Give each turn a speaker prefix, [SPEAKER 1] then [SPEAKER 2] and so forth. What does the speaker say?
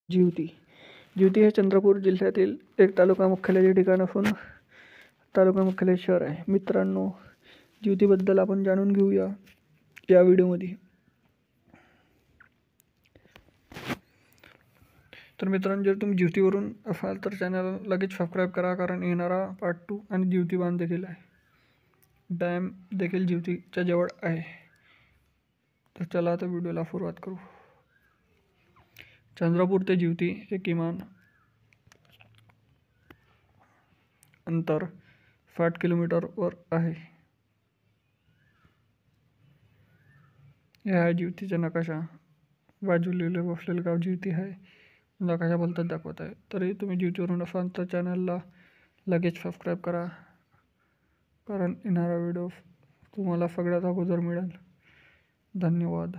[SPEAKER 1] जिवती जिवती हे चंद्रपूर जिल्ह्यातील एक तालुका मुख्यालयाचे ठिकाण असून तालुका मुख्यालय शहर आहे. मित्रांनो, जिवतीबद्दल आपण जाणून घेऊया या व्हिडिओमध्ये. तर मित्रांनो, जर तुम्ही जिवतीवरून असाल तर चॅनल लगेच सबस्क्राईब करा, कारण येणारा पार्ट 2 आणि जिवती बांध देखील आहे. डॅम देखील जिवतीच्या जवळ आहे. तर चला आता व्हिडिओला सुरुवात करू. चंद्रपूर ते जिवती हे किमान अंतर 60 किलोमीटरवर आहे. हा जिवतीचा नकाशा. बाजूला वसलेलं गाव जिवती आहे. नकाशा बोलतात दाखवत आहे. तरी तुम्ही जिवतीवरून असाल तर चॅनलला लगेच सबस्क्राईब करा, कारण येणारा व्हिडिओ तुम्हाला सगळ्यात अगोदर मिळेल. धन्यवाद.